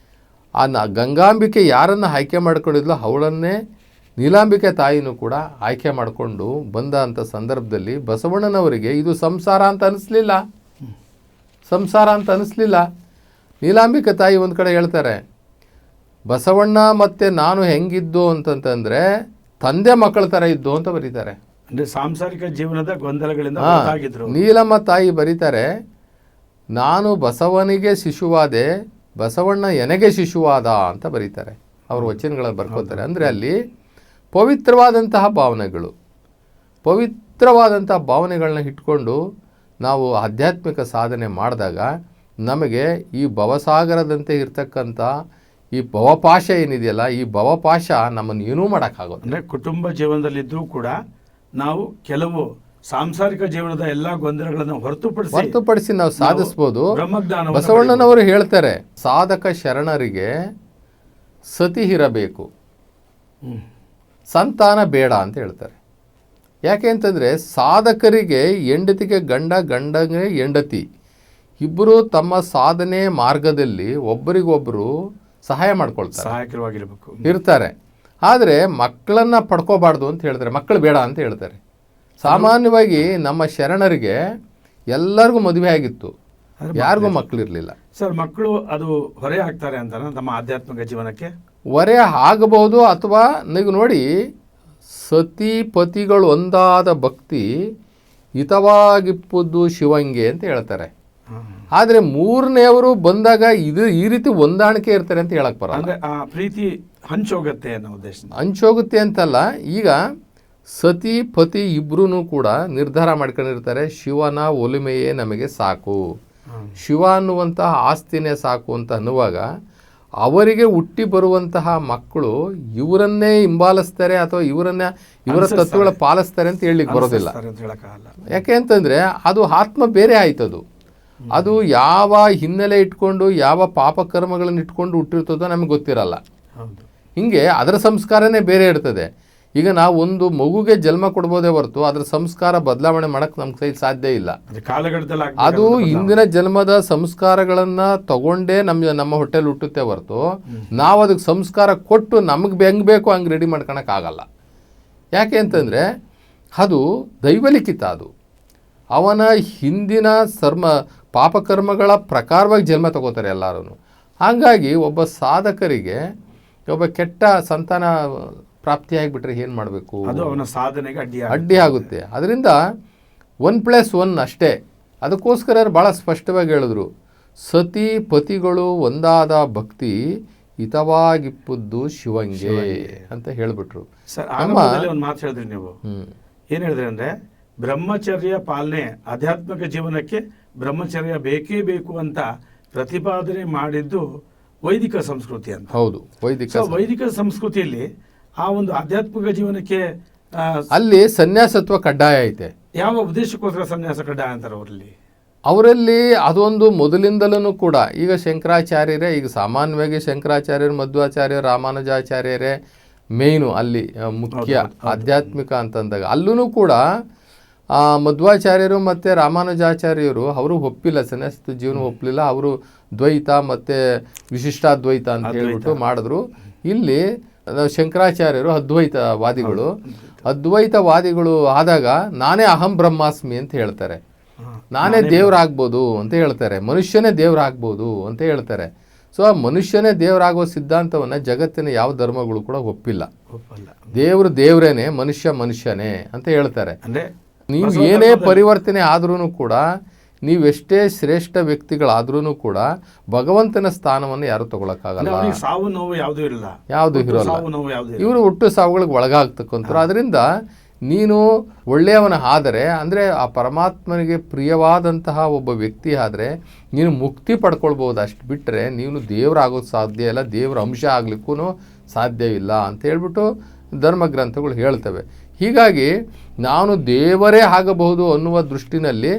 ಆ ಗಂಗಾಂಬಿಕೆ ಯಾರನ್ನು ಆಯ್ಕೆ ಮಾಡ್ಕೊಂಡಿದ್ಲೋ ಅವಳನ್ನೇ ನೀಲಾಂಬಿಕೆ ತಾಯಿನೂ ಕೂಡ ಆಯ್ಕೆ ಮಾಡಿಕೊಂಡು ಬಂದ ಅಂಥ ಸಂದರ್ಭದಲ್ಲಿ ಬಸವಣ್ಣನವರಿಗೆ ಇದು ಸಂಸಾರ ಅಂತ ಅನ್ನಿಸ್ಲಿಲ್ಲ. ನೀಲಾಂಬಿಕೆ ತಾಯಿ ಒಂದು ಕಡೆ ಹೇಳ್ತಾರೆ, ಬಸವಣ್ಣ ಮತ್ತು ನಾನು ಹೆಂಗಿದ್ದು ಅಂತಂತಂದರೆ ತಂದೆ ಮಕ್ಕಳ ಥರ ಇದ್ದು ಅಂತ ಬರೀತಾರೆ. ಅಂದ್ರೆ ಸಾಂಸಾರಿಕ ಜೀವನದ ಗೊಂದಲಗಳಿಂದ ಹಾ, ಹೊರತಾಗಿದ್ರು. ನೀಲಮ್ಮ ತಾಯಿ ಬರೀತಾರೆ, ನಾನು ಬಸವನಿಗೆ ಶಿಶುವಾದೆ, ಬಸವಣ್ಣ ಎನಗೆ ಶಿಶುವಾದ ಅಂತ ಬರೀತಾರೆ. ಅವ್ರ ವಚನಗಳನ್ನು ಬರ್ಕೋತಾರೆ. ಅಂದರೆ ಅಲ್ಲಿ ಪವಿತ್ರವಾದಂತಹ ಭಾವನೆಗಳನ್ನ ಇಟ್ಕೊಂಡು ನಾವು ಆಧ್ಯಾತ್ಮಿಕ ಸಾಧನೆ ಮಾಡಿದಾಗ ನಮಗೆ ಈ ಭವಸಾಗರದಂತೆ ಇರ್ತಕ್ಕಂಥ ಈ ಭವಪಾಶ ಏನಿದೆಯಲ್ಲ, ಈ ಭವಪಾಶ ನಮ್ಮನ್ನು ಏನೂ ಮಾಡೋಕ್ಕಾಗೋದು. ಅಂದ್ರೆ ಕುಟುಂಬ ಜೀವನದಲ್ಲಿದ್ದು ಕೂಡ ನಾವು ಕೆಲವು ಸಾಂಸಾರಿಕ ಜೀವನದ ಎಲ್ಲಾ ಗೊಂದಲಗಳನ್ನು ಹೊರತುಪಡಿಸಿ ನಾವು ಸಾಧಿಸ್ಬೋದು. ಬ್ರಹ್ಮಜ್ಞಾನ ಬಸವಣ್ಣನವರು ಹೇಳ್ತಾರೆ, ಸಾಧಕ ಶರಣರಿಗೆ ಸತಿ ಇರಬೇಕು, ಸಂತಾನ ಬೇಡ ಅಂತ ಹೇಳ್ತಾರೆ. ಯಾಕೆ ಅಂತಂದರೆ ಸಾಧಕರಿಗೆ ಹೆಂಡತಿಗೆ ಗಂಡ, ಗಂಡಗೆ ಹೆಂಡತಿ ಇಬ್ಬರು ತಮ್ಮ ಸಾಧನೆ ಮಾರ್ಗದಲ್ಲಿ ಒಬ್ಬರಿಗೊಬ್ಬರು ಸಹಾಯ ಮಾಡ್ಕೊಳ್ತಾರೆ, ಸಹಾಯಕರವಾಗಿರಬೇಕು ಇರ್ತಾರೆ. ಆದರೆ ಮಕ್ಕಳನ್ನು ಪಡ್ಕೋಬಾರ್ದು ಅಂತ ಹೇಳ್ತಾರೆ, ಮಕ್ಕಳು ಬೇಡ ಅಂತ ಹೇಳ್ತಾರೆ. ಸಾಮಾನ್ಯವಾಗಿ ನಮ್ಮ ಶರಣರಿಗೆ ಎಲ್ಲರಿಗೂ ಮದುವೆ ಆಗಿತ್ತು, ಯಾರಿಗೂ ಮಕ್ಕಳಿರಲಿಲ್ಲ. ಸರ್, ಮಕ್ಕಳು ಅದು ಹೊರೆ ಆಗ್ತಾರೆ ಅಂತ ನಮ್ಮ ಆಧ್ಯಾತ್ಮಿಕ ಜೀವನಕ್ಕೆ ಹೊರೆ ಆಗಬಹುದು. ಅಥವಾ ನೀವು ನೋಡಿ, ಸತಿ ಪತಿಗಳು ಒಂದಾದ ಭಕ್ತಿ ಹಿತವಾಗಿಪ್ಪುದು ಶಿವಂಗೆ ಅಂತ ಹೇಳ್ತಾರೆ. ಆದರೆ ಮೂರನೆಯವರು ಬಂದಾಗ ಈ ರೀತಿ ಹೊಂದಾಣಿಕೆ ಇರ್ತಾರೆ ಅಂತ ಹೇಳಕ್ ಬರಲ್ಲ. ಅಂದ್ರೆ ಆ ಪ್ರೀತಿ ಹಂಚೋಗತ್ತೆ ಅನ್ನೋ ಉದ್ದೇಶ. ಹಂಚೋಗುತ್ತೆ ಅಂತಲ್ಲ, ಈಗ ಸತಿ ಪತಿ ಇಬ್ರು ಕೂಡ ನಿರ್ಧಾರ ಮಾಡ್ಕೊಂಡಿರ್ತಾರೆ, ಶಿವನ ಒಲುಮೆಯೇ ನಮಗೆ ಸಾಕು, ಶಿವ ಅನ್ನುವಂತಹ ಆಸ್ತಿನೇ ಸಾಕು ಅಂತ ಅನ್ನುವಾಗ ಅವರಿಗೆ ಹುಟ್ಟಿ ಬರುವಂತಹ ಮಕ್ಕಳು ಇವರನ್ನೇ ಹಿಂಬಾಲಿಸ್ತಾರೆ ಅಥವಾ ಇವರ ತತ್ವಗಳ ಪಾಲಿಸ್ತಾರೆ ಅಂತ ಹೇಳಲಿಕ್ಕೆ ಬರೋದಿಲ್ಲ. ಯಾಕೆ ಅಂತಂದರೆ ಅದು ಆತ್ಮ ಬೇರೆ ಆಯ್ತದು. ಅದು ಯಾವ ಹಿನ್ನೆಲೆ ಇಟ್ಕೊಂಡು ಯಾವ ಪಾಪಕರ್ಮಗಳನ್ನು ಇಟ್ಕೊಂಡು ಹುಟ್ಟಿರ್ತದೋ ನಮಗೆ ಗೊತ್ತಿರಲ್ಲ. ಹಿಂಗೆ ಅದರ ಸಂಸ್ಕಾರನೇ ಬೇರೆ ಇರ್ತದೆ. ಈಗ ನಾವು ಒಂದು ಮಗುಗೆ ಜನ್ಮ ಕೊಡ್ಬೋದೇ ಹೊರತು ಅದರ ಸಂಸ್ಕಾರ ಬದಲಾವಣೆ ಮಾಡೋಕ್ಕೆ ನಮ್ಮ ಕೈ ಸಾಧ್ಯ ಇಲ್ಲ. ಅದು ಹಿಂದಿನ ಜನ್ಮದ ಸಂಸ್ಕಾರಗಳನ್ನು ತಗೊಂಡೇ ನಮ್ಮ ಹೊಟ್ಟೆಲಿ ಹುಟ್ಟುತ್ತೆ ಹೊರತು ನಾವು ಅದಕ್ಕೆ ಸಂಸ್ಕಾರ ಕೊಟ್ಟು ನಮಗೆ ಹೆಂಗೆ ಬೇಕೋ ಹಂಗೆ ರೆಡಿ ಮಾಡ್ಕೊಳಕ್ಕಾಗಲ್ಲ. ಯಾಕೆ ಅಂತಂದರೆ ಅದು ದೈವಲಿಖಿತ. ಅದು ಅವನ ಹಿಂದಿನ ಪಾಪಕರ್ಮಗಳ ಪ್ರಕಾರವಾಗಿ ಜನ್ಮ ತಗೋತಾರೆ ಎಲ್ಲರೂ. ಹಾಗಾಗಿ ಒಬ್ಬ ಸಾಧಕರಿಗೆ ಒಬ್ಬ ಕೆಟ್ಟ ಸಂತಾನ ಪ್ರಾಪ್ತಿಯಾಗಿಬಿಟ್ರೆ ಏನು ಮಾಡಬೇಕು? ಅದು ಅವನ ಸಾಧನೆಗೆ ಅಡ್ಡಿ ಆಗುತ್ತೆ. ಅದರಿಂದ 1+1 ಅಷ್ಟೇ. ಅದಕ್ಕೋಸ್ಕರ ಭಾಳ ಸ್ಪಷ್ಟವಾಗಿ ಹೇಳಿದ್ರು, ಸತಿ ಪತಿಗಳು ಒಂದಾದ ಭಕ್ತಿ ಹಿತವಾಗಿಪ್ಪುದು ಶಿವಂಗೆ ಅಂತ ಹೇಳಿಬಿಟ್ರು. ಸರ್, ಒಂದು ಮಾತು ಹೇಳಿದ್ರಿ ನೀವು. ಏನು ಹೇಳಿದ್ರಿ ಅಂದರೆ ಬ್ರಹ್ಮಚರ್ಯ ಪಾಲನೆ ಆಧ್ಯಾತ್ಮಿಕ ಜೀವನಕ್ಕೆ ಬ್ರಹ್ಮಚರ್ಯ ಬೇಕೇ ಬೇಕು ಅಂತ ಪ್ರತಿಪಾದನೆ ಮಾಡಿದ್ದು ವೈದಿಕ ಸಂಸ್ಕೃತಿ ಅಂತ. ಹೌದು, ವೈದಿಕ ಸಂಸ್ಕೃತಿಯಲ್ಲಿ ಆ ಒಂದು ಆಧ್ಯಾತ್ಮಿಕ ಜೀವನಕ್ಕೆ ಅಲ್ಲಿ ಸನ್ಯಾಸತ್ವ ಕಡ್ಡಾಯ ಐತೆ. ಯಾವ ಉದ್ದೇಶಕ್ಕೋಸ್ಕರ ಸನ್ಯಾಸ ಕಡ್ಡಾಯ ಅಂತಾರೆ ಅವರಲ್ಲಿ? ಅದೊಂದು ಮೊದಲಿಂದಲೂ ಕೂಡ. ಈಗ ಶಂಕರಾಚಾರ್ಯರೇ, ಈಗ ಸಾಮಾನ್ಯವಾಗಿ ಶಂಕರಾಚಾರ್ಯರು, ಮಧ್ವಾಚಾರ್ಯರು, ರಾಮಾನುಜಾಚಾರ್ಯರೇ ಮೇಯ್ನು ಅಲ್ಲಿ ಮುಖ್ಯ ಆಧ್ಯಾತ್ಮಿಕ ಅಂತಂದಾಗ. ಅಲ್ಲೂ ಕೂಡ ಮಧ್ವಾಚಾರ್ಯರು ಮತ್ತು ರಾಮಾನುಜಾಚಾರ್ಯರು ಅವರು ಒಪ್ಪಿಲ್ಲ, ಸನ್ಯಾಸ ಜೀವನ ಒಪ್ಪಲಿಲ್ಲ. ಅವರು ದ್ವೈತ ಮತ್ತು ವಿಶಿಷ್ಟಾದ್ವೈತ ಅಂತ ಹೇಳ್ಬಿಟ್ಟು ಮಾಡಿದ್ರು. ಇಲ್ಲಿ ಶಂಕರಾಚಾರ್ಯರು ಅದ್ವೈತವಾದಿಗಳು ಆದಾಗ ನಾನೇ ಅಹಂ ಬ್ರಹ್ಮಾಸ್ಮಿ ಅಂತ ಹೇಳ್ತಾರೆ, ನಾನೇ ದೇವರಾಗ್ಬೋದು ಅಂತ ಹೇಳ್ತಾರೆ, ಮನುಷ್ಯನೇ ದೇವರಾಗ್ಬೋದು ಅಂತ ಹೇಳ್ತಾರೆ. ಸೊ ಆ ಮನುಷ್ಯನೇ ದೇವರಾಗೋ ಸಿದ್ಧಾಂತವನ್ನು ಜಗತ್ತಿನ ಯಾವ ಧರ್ಮಗಳು ಕೂಡ ಒಪ್ಪಿಲ್ಲ. ದೇವರು ದೇವರೇನೆ, ಮನುಷ್ಯನೇ ಅಂತ ಹೇಳ್ತಾರೆ. ನೀವು ಏನೇ ಪರಿವರ್ತನೆ ಆದ್ರೂ ಕೂಡ, ನೀವೆಷ್ಟೇ ಶ್ರೇಷ್ಠ ವ್ಯಕ್ತಿಗಳಾದ್ರೂ ಕೂಡ ಭಗವಂತನ ಸ್ಥಾನವನ್ನು ಯಾರು ತಗೊಳಕ್ಕಾಗಲ್ಲ. ಯಾವುದು ಇರೋಲ್ಲ. ಇವರು ಹುಟ್ಟು ಸಾವುಗಳಿಗೆ ಒಳಗಾಗ್ತಕ್ಕಂಥವ್ರು. ಅದರಿಂದ ನೀನು ಒಳ್ಳೆಯವನ ಆದರೆ, ಅಂದರೆ ಆ ಪರಮಾತ್ಮನಿಗೆ ಪ್ರಿಯವಾದಂತಹ ಒಬ್ಬ ವ್ಯಕ್ತಿ ಆದರೆ ನೀನು ಮುಕ್ತಿ ಪಡ್ಕೊಳ್ಬೋದು. ಅಷ್ಟು ಬಿಟ್ಟರೆ ನೀನು ದೇವರಾಗೋದು ಸಾಧ್ಯ ಇಲ್ಲ, ದೇವರ ಅಂಶ ಆಗ್ಲಿಕ್ಕೂ ಸಾಧ್ಯವಿಲ್ಲ ಅಂತ ಹೇಳ್ಬಿಟ್ಟು ಧರ್ಮಗ್ರಂಥಗಳು ಹೇಳ್ತವೆ. ಹೀಗಾಗಿ ನಾನು ದೇವರೇ ಆಗಬಹುದು ಅನ್ನುವ ದೃಷ್ಟಿನಲ್ಲಿ,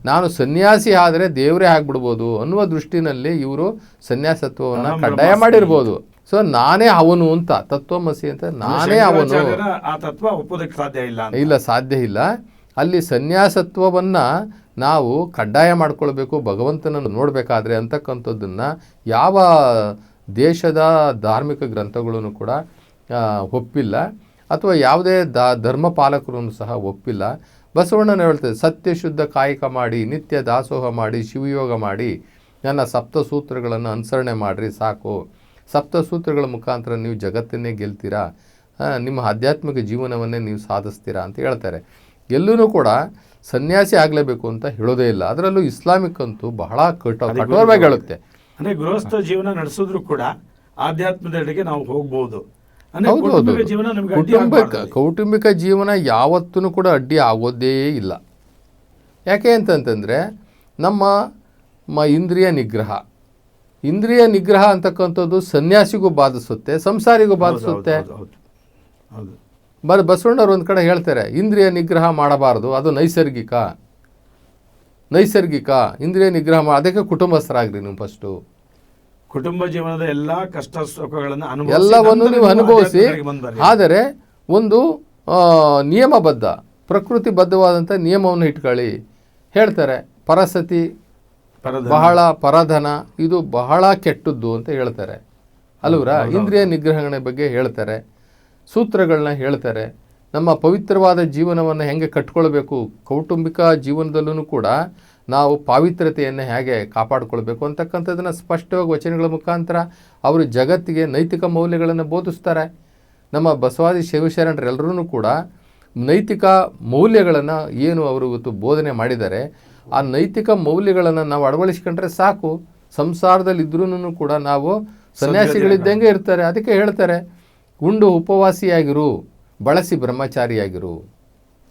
ನಾನು ಸನ್ಯಾಸಿ ಆದರೆ ದೇವರೇ ಆಗ್ಬಿಡ್ಬೋದು ಅನ್ನುವ ದೃಷ್ಟಿನಲ್ಲಿ ಇವರು ಸನ್ಯಾಸತ್ವವನ್ನು ಕಡ್ಡಾಯ ಮಾಡಿರ್ಬೋದು. ಸೊ ನಾನೇ ಅವನು ಅಂತ, ತತ್ವಮಸಿ ಅಂತ, ನಾನೇ ಅವನು ಇಲ್ಲ, ಸಾಧ್ಯ ಇಲ್ಲ. ಅಲ್ಲಿ ಸನ್ಯಾಸತ್ವವನ್ನು ನಾವು ಕಡ್ಡಾಯ ಮಾಡ್ಕೊಳ್ಬೇಕು ಭಗವಂತನನ್ನು ನೋಡಬೇಕಾದ್ರೆ ಅಂತಕ್ಕಂಥದ್ದನ್ನು ಯಾವ ದೇಶದ ಧಾರ್ಮಿಕ ಗ್ರಂಥಗಳೂ ಕೂಡ ಒಪ್ಪಿಲ್ಲ, ಅಥವಾ ಯಾವುದೇ ಧರ್ಮ ಪಾಲಕರೂ ಸಹ ಒಪ್ಪಿಲ್ಲ. ಬಸವಣ್ಣನ ಹೇಳ್ತಾರೆ, ಸತ್ಯ ಶುದ್ಧ ಕಾಯಕ ಮಾಡಿ, ನಿತ್ಯ ದಾಸೋಹ ಮಾಡಿ, ಶಿವಯೋಗ ಮಾಡಿ ನನ್ನ ಸಪ್ತಸೂತ್ರಗಳನ್ನು ಅನುಸರಣೆ ಮಾಡಿರಿ ಸಾಕು. ಸಪ್ತಸೂತ್ರಗಳ ಮುಖಾಂತರ ನೀವು ಜಗತ್ತನ್ನೇ ಗೆಲ್ತೀರಾ, ನಿಮ್ಮ ಆಧ್ಯಾತ್ಮಿಕ ಜೀವನವನ್ನೇ ನೀವು ಸಾಧಿಸ್ತೀರಾ ಅಂತ ಹೇಳ್ತಾರೆ. ಎಲ್ಲೂ ಕೂಡ ಸನ್ಯಾಸಿ ಆಗಲೇಬೇಕು ಅಂತ ಹೇಳೋದೇ ಇಲ್ಲ. ಅದರಲ್ಲೂ ಇಸ್ಲಾಮಿಕ್ ಅಂತೂ ಬಹಳ ಕಠೋರವಾಗಿ ಹೇಳುತ್ತೆ. ಅಂದರೆ ಗೃಹಸ್ಥ ಜೀವನ ನಡೆಸಿದ್ರು ಕೂಡ ಆಧ್ಯಾತ್ಮದೆಡೆಗೆ ನಾವು ಹೋಗ್ಬೋದು. ಕೌಟುಂಬಿಕ ಜೀವನ ಯಾವತ್ತೂ ಕೂಡ ಅಡ್ಡಿ ಆಗೋದೇ ಇಲ್ಲ. ಯಾಕೆ ಅಂತಂತಂದರೆ ನಮ್ಮ ಇಂದ್ರಿಯ ನಿಗ್ರಹ ಅಂತಕ್ಕಂಥದ್ದು ಸನ್ಯಾಸಿಗೂ ಬಾಧಿಸುತ್ತೆ, ಸಂಸಾರಿಗೂ ಬಾಧಿಸುತ್ತೆ. ಬಸವಣ್ಣವ್ರು ಒಂದು ಕಡೆ ಹೇಳ್ತಾರೆ, ಇಂದ್ರಿಯ ನಿಗ್ರಹ ಮಾಡಬಾರ್ದು, ಅದು ನೈಸರ್ಗಿಕ. ಇಂದ್ರಿಯ ನಿಗ್ರಹ ಅದಕ್ಕೆ ಕುಟುಂಬಸ್ಥರಾಗ್ರಿ ನೀವು ಫಸ್ಟು. ಕುಟುಂಬ ಜೀವನದ ಎಲ್ಲ ಕಷ್ಟ ಸುಖಗಳನ್ನು ಎಲ್ಲವನ್ನು ನೀವು ಅನುಭವಿಸಿ, ಆದರೆ ಒಂದು ನಿಯಮಬದ್ಧ ಪ್ರಕೃತಿಬದ್ಧವಾದಂಥ ನಿಯಮವನ್ನು ಇಟ್ಕೊಳ್ಳಿ. ಹೇಳ್ತಾರೆ ಪರಸತಿ ಬಹಳ ಪರಧನ ಇದು ಬಹಳ ಕೆಟ್ಟದ್ದು ಅಂತ ಹೇಳ್ತಾರೆ ಅಲ್ವರಾ. ಇಂದ್ರಿಯ ನಿಗ್ರಹಣೆ ಬಗ್ಗೆ ಹೇಳ್ತಾರೆ, ಸೂತ್ರಗಳನ್ನ ಹೇಳ್ತಾರೆ. ನಮ್ಮ ಪವಿತ್ರವಾದ ಜೀವನವನ್ನು ಹೇಗೆ ಕಟ್ಕೊಳ್ಬೇಕು, ಕೌಟುಂಬಿಕ ಜೀವನದಲ್ಲೂ ಕೂಡ ನಾವು ಪಾವಿತ್ರ್ಯತೆಯನ್ನು ಹೇಗೆ ಕಾಪಾಡಿಕೊಳ್ಬೇಕು ಅಂತಕ್ಕಂಥದ್ದನ್ನು ಸ್ಪಷ್ಟವಾಗಿ ವಚನಗಳ ಮುಖಾಂತರ ಅವರು ಜಗತ್ತಿಗೆ ನೈತಿಕ ಮೌಲ್ಯಗಳನ್ನು ಬೋಧಿಸ್ತಾರೆ. ನಮ್ಮ ಬಸವಾದಿ ಶಿವಶರಣರೆಲ್ಲರೂ ಕೂಡ ನೈತಿಕ ಮೌಲ್ಯಗಳನ್ನು ಏನು ಅವರು ಇವತ್ತು ಬೋಧನೆ ಮಾಡಿದ್ದಾರೆ, ಆ ನೈತಿಕ ಮೌಲ್ಯಗಳನ್ನು ನಾವು ಅಳವಡಿಸ್ಕೊಂಡ್ರೆ ಸಾಕು. ಸಂಸಾರದಲ್ಲಿದ್ರೂ ಕೂಡ ನಾವು ಸನ್ಯಾಸಿಗಳಿದ್ದಂಗೆ ಇರ್ತಾರೆ. ಅದಕ್ಕೆ ಹೇಳ್ತಾರೆ, ಉಂಡು ಉಪವಾಸಿಯಾಗಿರು, ಬಳಸಿ ಬ್ರಹ್ಮಚಾರಿಯಾಗಿರು.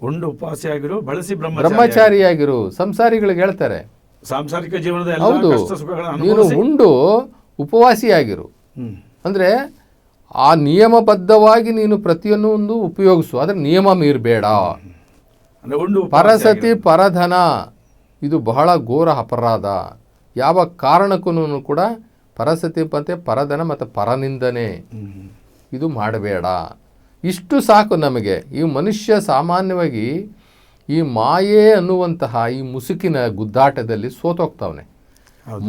ಉಂಡು ಉಪವಾಸಿಯಾಗಿರು, ಬಳಸಿ ಬ್ರಹ್ಮಚಾರಿಯಾಗಿರು ಸಂಸಾರಿಗಳಿಗೆ ಹೇಳ್ತಾರೆ. ಸಾಂಸಾರಿಕ ಜೀವನದ ಹೌದು, ನೀನು ಉಂಡು ಉಪವಾಸಿಯಾಗಿರು ಅಂದರೆ ಆ ನಿಯಮಬದ್ಧವಾಗಿ ನೀನು ಪ್ರತಿಯೊಂದು ಉಪಯೋಗಿಸು, ಆದರೆ ನಿಯಮ ಮೀರಬೇಡ. ಪರಸತಿ ಪರಧನ ಇದು ಬಹಳ ಘೋರ ಅಪರಾಧ. ಯಾವ ಕಾರಣಕ್ಕೂ ಕೂಡ ಪರಸತಿ ಮತ್ತೆ ಪರಧನ ಮತ್ತು ಪರನಿಂದನೆ ಇದು ಮಾಡಬೇಡ. ಇಷ್ಟು ಸಾಕು ನಮಗೆ. ಈ ಮನುಷ್ಯ ಸಾಮಾನ್ಯವಾಗಿ ಈ ಮಾಯೆ ಅನ್ನುವಂತಹ ಈ ಮುಸುಕಿನ ಗುದ್ದಾಟದಲ್ಲಿ ಸೋತೋಗ್ತಾವನೆ.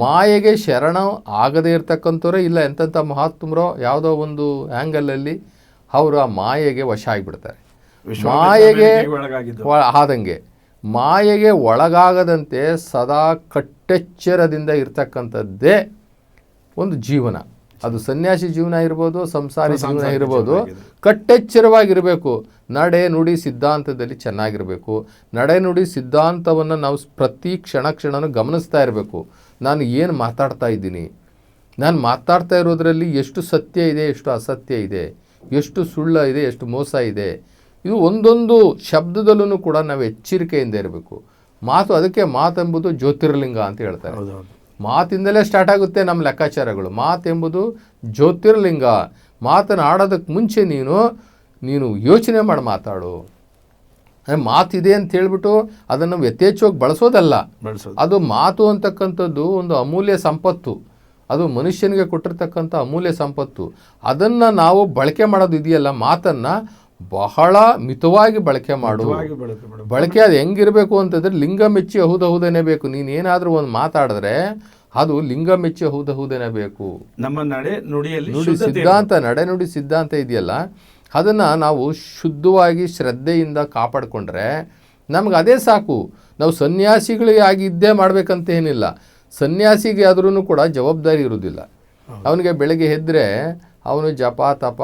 ಮಾಯೆಗೆ ಶರಣ ಆಗದೇ ಇರ್ತಕ್ಕಂಥವ್ರೆ ಇಲ್ಲ. ಎಂಥ ಮಹಾತ್ಮರೋ ಯಾವುದೋ ಒಂದು ಆ್ಯಂಗಲಲ್ಲಿ ಅವರು ಆ ಮಾಯೆಗೆ ವಶ ಆಗಿಬಿಡ್ತಾರೆ. ಮಾಯೆಗೆ ಆದಂಗೆ ಮಾಯೆಗೆ ಒಳಗಾಗದಂತೆ ಸದಾ ಕಟ್ಟೆಚ್ಚರದಿಂದ ಇರ್ತಕ್ಕಂಥದ್ದೇ ಒಂದು ಜೀವನ. ಅದು ಸನ್ಯಾಸಿ ಜೀವನ ಇರ್ಬೋದು, ಸಂಸಾರಿ ಜೀವನ ಇರ್ಬೋದು. ಕಟ್ಟೆಚ್ಚರವಾಗಿರಬೇಕು. ನಡೆ ನುಡಿ ಸಿದ್ಧಾಂತದಲ್ಲಿ ಚೆನ್ನಾಗಿರಬೇಕು. ನಡೆ ನುಡಿ ಸಿದ್ಧಾಂತವನ್ನು ನಾವು ಪ್ರತಿ ಕ್ಷಣನೂ ಗಮನಿಸ್ತಾ ಇರಬೇಕು. ನಾನು ಏನು ಮಾತಾಡ್ತಾ ಇದ್ದೀನಿ, ನಾನು ಮಾತಾಡ್ತಾ ಇರೋದ್ರಲ್ಲಿ ಎಷ್ಟು ಸತ್ಯ ಇದೆ, ಎಷ್ಟು ಅಸತ್ಯ ಇದೆ, ಎಷ್ಟು ಸುಳ್ಳು ಇದೆ, ಎಷ್ಟು ಮೋಸ ಇದೆ. ಇದು ಒಂದೊಂದು ಶಬ್ದದಲ್ಲೂ ಕೂಡ ನಾವು ಎಚ್ಚರಿಕೆಯಿಂದ ಇರಬೇಕು. ಅದಕ್ಕೆ ಮಾತೆಂಬುದು ಜ್ಯೋತಿರ್ಲಿಂಗ ಅಂತ ಹೇಳ್ತಾರೆ. ಮಾತಿಂದಲೇ ಸ್ಟಾರ್ಟ್ ಆಗುತ್ತೆ ನಮ್ಮ ಲೆಕ್ಕಾಚಾರಗಳು. ಮಾತೆಂಬುದು ಜ್ಯೋತಿರ್ಲಿಂಗ. ಮಾತನಾಡೋದಕ್ಕೆ ಮುಂಚೆ ನೀನು ಯೋಚನೆ ಮಾಡಿ ಮಾತಾಡು. ಮಾತಿದೆ ಅಂತ ಹೇಳ್ಬಿಟ್ಟು ಅದನ್ನು ಯಥೇಚ್ಛವಾಗಿ ಬಳಸೋದಲ್ಲ. ಅದು ಮಾತು ಅಂತಕ್ಕಂಥದ್ದು ಒಂದು ಅಮೂಲ್ಯ ಸಂಪತ್ತು. ಅದು ಮನುಷ್ಯನಿಗೆ ಕೊಟ್ಟಿರ್ತಕ್ಕಂಥ ಅಮೂಲ್ಯ ಸಂಪತ್ತು. ಅದನ್ನು ನಾವು ಬಳಕೆ ಮಾಡೋದು ಇದೆಯಲ್ಲ, ಮಾತನ್ನು ಬಹಳ ಮಿತವಾಗಿ ಬಳಕೆ ಮಾಡು. ಬಳಕೆ ಅದು ಹೆಂಗಿರಬೇಕು ಅಂತಂದರೆ ಲಿಂಗ ಮೆಚ್ಚಿ ಹೌದನೇ ಬೇಕು. ನೀನೇನಾದರೂ ಒಂದು ಮಾತಾಡಿದ್ರೆ ಅದು ಲಿಂಗ ಮೆಚ್ಚಿ ಹೌದನೇ ಬೇಕು. ನಮ್ಮ ನಡೆ ನುಡಿ ಸಿದ್ಧಾಂತ ಇದೆಯಲ್ಲ, ಅದನ್ನು ನಾವು ಶುದ್ಧವಾಗಿ ಶ್ರದ್ಧೆಯಿಂದ ಕಾಪಾಡಿಕೊಂಡ್ರೆ ನಮ್ಗೆ ಅದೇ ಸಾಕು. ನಾವು ಸನ್ಯಾಸಿಗಳಿಗೆ ಆಗಿದ್ದೇ ಮಾಡಬೇಕಂತ ಏನಿಲ್ಲ. ಸನ್ಯಾಸಿಗೆ ಆದ್ರೂ ಕೂಡ ಜವಾಬ್ದಾರಿ ಇರೋದಿಲ್ಲ. ಅವನಿಗೆ ಬೆಳಗ್ಗೆ ಎದ್ದರೆ ಅವನು ಜಪ ತಪ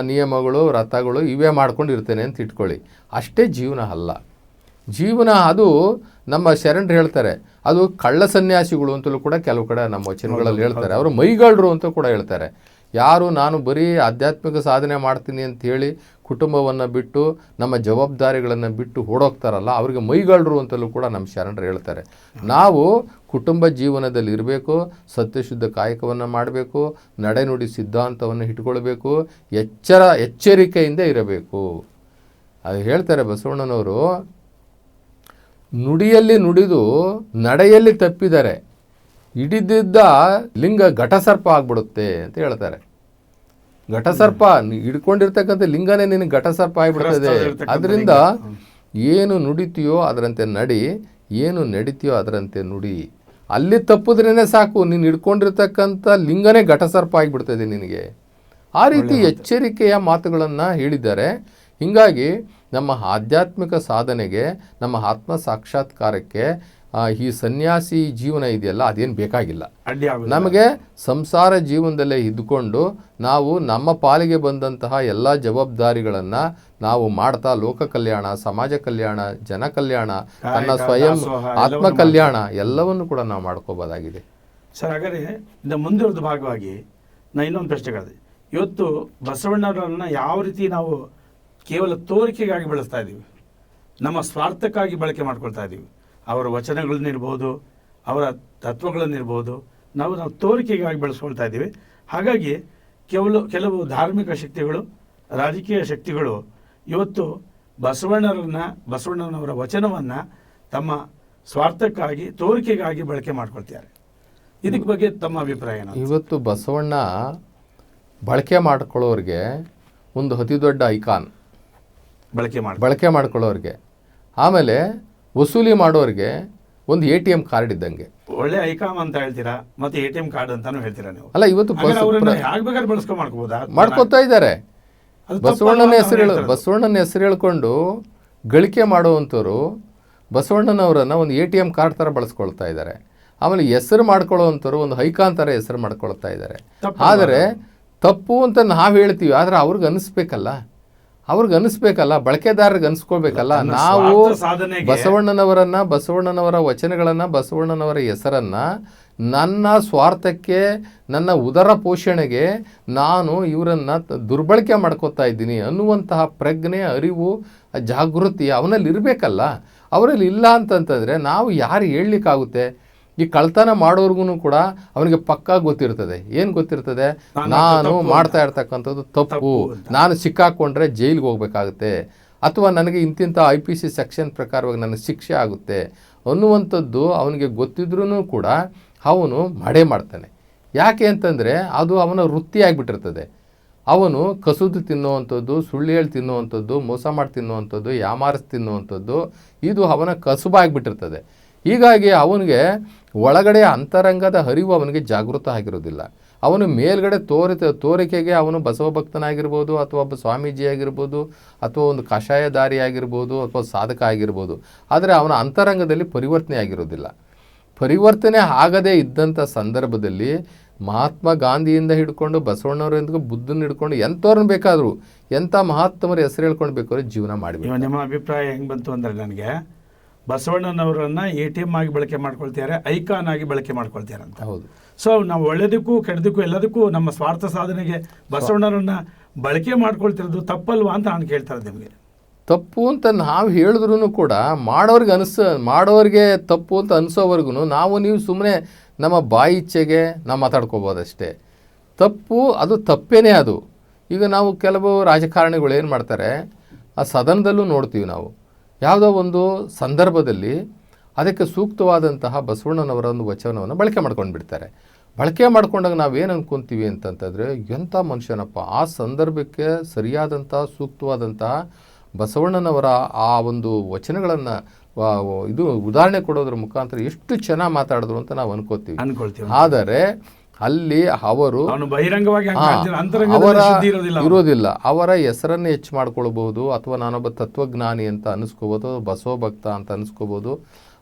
ನಿಯಮಗಳು ವ್ರತಗಳು ಇವೇ ಮಾಡ್ಕೊಂಡಿರ್ತೇನೆ ಅಂತ ಇಟ್ಕೊಳ್ಳಿ. ಅಷ್ಟೇ ಜೀವನ ಅಲ್ಲ. ಜೀವನ ಅದು ನಮ್ಮ ಶರಣರು ಹೇಳ್ತಾರೆ, ಅದು ಕಳ್ಳ ಸನ್ಯಾಸಿಗಳು ಅಂತಲೂ ಕೂಡ ಕೆಲವು ಕಡೆ ನಮ್ಮ ವಚನಗಳಲ್ಲಿ ಹೇಳ್ತಾರೆ. ಅವರು ಮೈಗಳ್ರು ಅಂತ ಕೂಡ ಹೇಳ್ತಾರೆ. ಯಾರು ನಾನು ಬರೀ ಆಧ್ಯಾತ್ಮಿಕ ಸಾಧನೆ ಮಾಡ್ತೀನಿ ಅಂತ ಹೇಳಿ ಕುಟುಂಬವನ್ನು ಬಿಟ್ಟು ನಮ್ಮ ಜವಾಬ್ದಾರಿಗಳನ್ನು ಬಿಟ್ಟು ಓಡೋಗ್ತಾರಲ್ಲ, ಅವರಿಗೆ ಮೈಗಳ್ರು ಅಂತಲೂ ಕೂಡ ನಮ್ಮ ಶರಣರು ಹೇಳ್ತಾರೆ. ನಾವು ಕುಟುಂಬ ಜೀವನದಲ್ಲಿ ಇರಬೇಕು, ಸತ್ಯಶುದ್ಧ ಕಾಯಕವನ್ನು ಮಾಡಬೇಕು, ನಡೆನುಡಿ ಸಿದ್ಧಾಂತವನ್ನು ಇಟ್ಕೊಳ್ಬೇಕು, ಎಚ್ಚರಿಕೆಯಿಂದ ಇರಬೇಕು. ಅದು ಹೇಳ್ತಾರೆ ಬಸವಣ್ಣನವರು, ನುಡಿಯಲ್ಲಿ ನುಡಿದು ನಡೆಯಲ್ಲಿ ತಪ್ಪಿದರೆ ಹಿಡಿದಿದ್ದ ಲಿಂಗ ಘಟಸರ್ಪ ಆಗ್ಬಿಡುತ್ತೆ ಅಂತ ಹೇಳ್ತಾರೆ. ಘಟಸರ್ಪ ಹಿಡ್ಕೊಂಡಿರ್ತಕ್ಕಂಥ ಲಿಂಗನೇ ನಿನಗೆ ಘಟಸರ್ಪ ಆಗಿಬಿಡ್ತದೆ. ಅದರಿಂದ ಏನು ನುಡಿತೀಯೋ ಅದರಂತೆ ನಡಿ, ಏನು ನಡಿತೀಯೋ ಅದರಂತೆ ನುಡಿ. ಅಲ್ಲಿ ತಪ್ಪಿದ್ರೇ ಸಾಕು, ನೀನು ಹಿಡ್ಕೊಂಡಿರ್ತಕ್ಕಂಥ ಲಿಂಗನೇ ಘಟಸರ್ಪ ಆಗಿಬಿಡ್ತದೆ ನಿನಗೆ. ಆ ರೀತಿ ಎಚ್ಚರಿಕೆಯ ಮಾತುಗಳನ್ನು ಹೇಳಿದ್ದಾರೆ. ಹೀಗಾಗಿ ನಮ್ಮ ಆಧ್ಯಾತ್ಮಿಕ ಸಾಧನೆಗೆ, ನಮ್ಮ ಆತ್ಮ ಸಾಕ್ಷಾತ್ಕಾರಕ್ಕೆ ಈ ಸನ್ಯಾಸಿ ಜೀವನ ಇದೆಯಲ್ಲ ಅದೇನು ಬೇಕಾಗಿಲ್ಲ. ಅಡ್ಡಿ ಆಗುದಿಲ್ಲ. ನಮಗೆ ಸಂಸಾರ ಜೀವನದಲ್ಲೇ ಇದ್ದುಕೊಂಡು ನಾವು ನಮ್ಮ ಪಾಲಿಗೆ ಬಂದಂತಹ ಎಲ್ಲ ಜವಾಬ್ದಾರಿಗಳನ್ನು ನಾವು ಮಾಡ್ತಾ ಲೋಕ ಕಲ್ಯಾಣ, ಸಮಾಜ ಕಲ್ಯಾಣ, ಜನ ಕಲ್ಯಾಣ, ತನ್ನ ಸ್ವಯಂ ಆತ್ಮ ಕಲ್ಯಾಣ ಎಲ್ಲವನ್ನು ಕೂಡ ನಾವು ಮಾಡ್ಕೋಬೋದಾಗಿದೆ. ಸರ್, ಹಾಗಾದರೆ ಇಂದ ಮುಂದಿರೋದು ಭಾಗವಾಗಿ ನಾನು ಇನ್ನೊಂದು ಪ್ರಶ್ನೆ ಕೇಳಿದೆ. ಇವತ್ತು ಬಸವಣ್ಣವರನ್ನ ಯಾವ ರೀತಿ ನಾವು ಕೇವಲ ತೋರಿಕೆಗಾಗಿ ಬಳಸ್ತಾ ಇದ್ದೀವಿ, ನಮ್ಮ ಸ್ವಾರ್ಥಕ್ಕಾಗಿ ಬಳಕೆ ಮಾಡ್ಕೊಳ್ತಾ ಇದ್ದೀವಿ. ಅವರ ವಚನಗಳನ್ನಿರ್ಬೋದು, ಅವರ ತತ್ವಗಳನ್ನಿರ್ಬೋದು ನಾವು ತೋರಿಕೆಗಾಗಿ ಬಳಸ್ಕೊಳ್ತಾ ಇದ್ದೀವಿ. ಹಾಗಾಗಿ ಕೆಲವು ಧಾರ್ಮಿಕ ಶಕ್ತಿಗಳು, ರಾಜಕೀಯ ಶಕ್ತಿಗಳು ಇವತ್ತು ಬಸವಣ್ಣನವರ ವಚನವನ್ನು ತಮ್ಮ ಸ್ವಾರ್ಥಕ್ಕಾಗಿ, ತೋರಿಕೆಗಾಗಿ ಬಳಕೆ ಮಾಡ್ಕೊಳ್ತಾರೆ. ಇದಕ್ಕೆ ಬಗ್ಗೆ ತಮ್ಮ ಅಭಿಪ್ರಾಯ ಏನು? ಇವತ್ತು ಬಸವಣ್ಣ ಬಳಕೆ ಮಾಡ್ಕೊಳ್ಳೋರಿಗೆ ಒಂದು ಅತಿ ದೊಡ್ಡ ಐಕಾನ್, ಬಳಕೆ ಮಾಡ್ಕೊಳ್ಳೋರಿಗೆ. ಆಮೇಲೆ ವಸೂಲಿ ಮಾಡೋರಿಗೆ ಒಂದು ATM ಕಾರ್ಡ್ ಇದ್ದಂಗೆ. ಒಳ್ಳೆ ಐಕಾನ್ ಅಂತ ಹೇಳ್ತೀರಾ, ಮತ್ತೆ ATM ಕಾರ್ಡ್ ಅಂತಾನು ಹೇಳ್ತೀರಾ ನೀವು. ಅಲ್ಲ, ಇವತ್ತು ಮಾಡ್ಕೋತಾ ಇದ್ದಾರೆ. ಬಸವಣ್ಣನ ಹೆಸರು ಹೇಳ್ಕೊಂಡು ಗಳಿಕೆ ಮಾಡುವಂಥವ್ರು ಬಸವಣ್ಣನವರನ್ನ ಒಂದು ATM ಕಾರ್ಡ್ ಥರ ಬಳಸ್ಕೊಳ್ತಾ ಇದ್ದಾರೆ. ಆಮೇಲೆ ಹೆಸರು ಮಾಡ್ಕೊಳ್ಳೋವಂಥವ್ರು ಒಂದು ಐಕಾನ್ ಥರ ಹೆಸರು ಮಾಡ್ಕೊಳ್ತಾ ಇದ್ದಾರೆ. ಆದರೆ ತಪ್ಪು ಅಂತ ನಾವು ಹೇಳ್ತೀವಿ, ಆದರೆ ಅವ್ರಿಗೆ ಅನಿಸ್ಬೇಕಲ್ಲ, ಬಳಕೆದಾರರಿಗೆ ಅನಿಸ್ಕೋಬೇಕಲ್ಲ. ನಾವು ಬಸವಣ್ಣನವರ ವಚನಗಳನ್ನು, ಬಸವಣ್ಣನವರ ಹೆಸರನ್ನು ನನ್ನ ಸ್ವಾರ್ಥಕ್ಕೆ, ನನ್ನ ಉದರ ಪೋಷಣೆಗೆ ನಾನು ಇವರನ್ನು ದುರ್ಬಳಕೆ ಮಾಡ್ಕೋತಾ ಇದ್ದೀನಿ ಅನ್ನುವಂತಹ ಪ್ರಜ್ಞೆ, ಅರಿವು, ಜಾಗೃತಿ ಅವನಲ್ಲಿ ಇರಬೇಕಲ್ಲ. ಅವರಲ್ಲಿ ಇಲ್ಲ ಅಂತಂತಂದರೆ ನಾವು ಯಾರು ಹೇಳಲಿಕ್ಕಾಗುತ್ತೆ? ಈ ಕಳ್ತನ ಮಾಡೋರ್ಗು ಕೂಡ ಅವನಿಗೆ ಪಕ್ಕಾ ಗೊತ್ತಿರ್ತದೆ. ಏನು ಗೊತ್ತಿರ್ತದೆ? ನಾನು ಮಾಡ್ತಾ ಇರ್ತಕ್ಕಂಥದ್ದು ತಪ್ಪು, ನಾನು ಸಿಕ್ಕಾಕೊಂಡ್ರೆ ಜೈಲಿಗೆ ಹೋಗ್ಬೇಕಾಗುತ್ತೆ, ಅಥವಾ ನನಗೆ ಇಂತಿಂಥ IPC ಸೆಕ್ಷನ್ ಪ್ರಕಾರವಾಗಿ ನನಗೆ ಶಿಕ್ಷೆ ಆಗುತ್ತೆ ಅನ್ನುವಂಥದ್ದು ಅವನಿಗೆ ಗೊತ್ತಿದ್ರೂ ಕೂಡ ಅವನು ಮಾಡ್ತಾನೆ. ಯಾಕೆ ಅಂತಂದರೆ ಅದು ಅವನ ವೃತ್ತಿ ಆಗಿಬಿಟ್ಟಿರ್ತದೆ. ಅವನು ಕಸುದು ತಿನ್ನುವಂಥದ್ದು, ಸುಳ್ಳು ಹೇಳಿ ತಿನ್ನುವಂಥದ್ದು, ಮೋಸ ಮಾಡಿ ತಿನ್ನುವಂಥದ್ದು, ಯಾಮಾರಿಸಿ ತಿನ್ನುವಂಥದ್ದು ಇದು ಅವನ ಕಸುಬಾಗಿಬಿಟ್ಟಿರ್ತದೆ. ಹೀಗಾಗಿ ಅವನಿಗೆ ಒಳಗಡೆ ಅಂತರಂಗದ ಅರಿವು ಅವನಿಗೆ ಜಾಗೃತ ಆಗಿರೋದಿಲ್ಲ. ಅವನು ಮೇಲ್ಗಡೆ ತೋರಿಕೆಗೆ ಅವನು ಬಸವ ಭಕ್ತನಾಗಿರ್ಬೋದು, ಅಥವಾ ಒಬ್ಬ ಸ್ವಾಮೀಜಿ ಆಗಿರ್ಬೋದು, ಅಥವಾ ಒಂದು ಕಷಾಯಧಾರಿ ಆಗಿರ್ಬೋದು, ಅಥವಾ ಸಾಧಕ ಆಗಿರ್ಬೋದು. ಆದರೆ ಅವನ ಅಂತರಂಗದಲ್ಲಿ ಪರಿವರ್ತನೆ ಆಗಿರೋದಿಲ್ಲ. ಪರಿವರ್ತನೆ ಆಗದೇ ಇದ್ದಂಥ ಸಂದರ್ಭದಲ್ಲಿ ಮಹಾತ್ಮ ಗಾಂಧಿಯಿಂದ ಹಿಡ್ಕೊಂಡು ಬಸವಣ್ಣವರಿಂದ ಬುದ್ಧನ ಹಿಡ್ಕೊಂಡು ಎಂಥವ್ರನ್ನ ಬೇಕಾದರೂ, ಎಂಥ ಮಹಾತ್ಮರ ಹೆಸರು ಹೇಳ್ಕೊಂಡು ಬೇಕಾದ್ರೆ ಜೀವನ ಮಾಡಬೇಕು. ನಿಮ್ಮ ಅಭಿಪ್ರಾಯ ಹೆಂಗೆ ಬಂತು ಅಂದರೆ, ನನಗೆ ಬಸವಣ್ಣನವರನ್ನ ATM ಆಗಿ ಬಳಕೆ ಮಾಡ್ಕೊಳ್ತಾರೆ, ಐಕಾನ್ ಆಗಿ ಬಳಕೆ ಮಾಡ್ಕೊಳ್ತಾರೆ ಅಂತ. ಹೌದು. ಸೊ ನಾವು ಒಳ್ಳೆದಕ್ಕೂ ಕೆಟ್ಟದಕ್ಕೂ ಎಲ್ಲದಕ್ಕೂ ನಮ್ಮ ಸ್ವಾರ್ಥ ಸಾಧನೆಗೆ ಬಸವಣ್ಣನವರನ್ನ ಬಳಕೆ ಮಾಡ್ಕೊಳ್ತಿರೋದು ತಪ್ಪಲ್ವಾ ಅಂತ ನಾನು ಕೇಳ್ತಾ ಇದ್ದೆ. ನಿಮಗೆ ತಪ್ಪು ಅಂತ ನಾವು ಹೇಳಿದ್ರೂ ಕೂಡ ಮಾಡೋರಿಗೆ ತಪ್ಪು ಅಂತ ಅನಿಸೋವರೆಗೂ ನೀವು ಸುಮ್ಮನೆ ನಮ್ಮ ಬಾಯಿ ಇಚ್ಛೆಗೆ ನಾವು ಮಾತಾಡ್ಕೋಬೋದಷ್ಟೇ. ತಪ್ಪು ಅದು ತಪ್ಪೇನೇ ಅದು. ಈಗ ನಾವು ಕೆಲವು ರಾಜಕಾರಣಿಗಳು ಏನು ಮಾಡ್ತಾರೆ, ಆ ಸದನದಲ್ಲೂ ನೋಡ್ತೀವಿ ನಾವು, ಯಾವುದೋ ಒಂದು ಸಂದರ್ಭದಲ್ಲಿ ಅದಕ್ಕೆ ಸೂಕ್ತವಾದಂತಹ ಬಸವಣ್ಣನವರ ಒಂದು ವಚನವನ್ನು ಬಳಕೆ ಮಾಡ್ಕೊಂಡು ಬಿಡ್ತಾರೆ. ಬಳಕೆ ಮಾಡ್ಕೊಂಡಾಗ ನಾವೇನು ಅಂದ್ಕೊತೀವಿ ಅಂತಂತಂದರೆ, ಎಂಥ ಮನುಷ್ಯನಪ್ಪ, ಆ ಸಂದರ್ಭಕ್ಕೆ ಸರಿಯಾದಂಥ ಸೂಕ್ತವಾದಂತಹ ಬಸವಣ್ಣನವರ ಆ ಒಂದು ವಚನಗಳನ್ನು ಇದು ಉದಾಹರಣೆ ಕೊಡೋದ್ರ ಮುಖಾಂತರ ಎಷ್ಟು ಚೆನ್ನಾಗಿ ಮಾತಾಡಿದ್ರು ಅಂತ ನಾವು ಅನ್ಕೋತೀವಿ. ಆದರೆ ಅಲ್ಲಿ ಅವರು ಇರೋದಿಲ್ಲ. ಅವರ ಹೆಸರನ್ನು ಹೆಚ್ಚು ಮಾಡ್ಕೊಳ್ಬಹುದು, ಅಥವಾ ನಾನೊಬ್ಬ ತತ್ವಜ್ಞಾನಿ ಅಂತ ಅನಿಸ್ಕೋಬೋದು, ಬಸವ ಭಕ್ತ ಅಂತ ಅನಿಸ್ಕೋಬೋದು,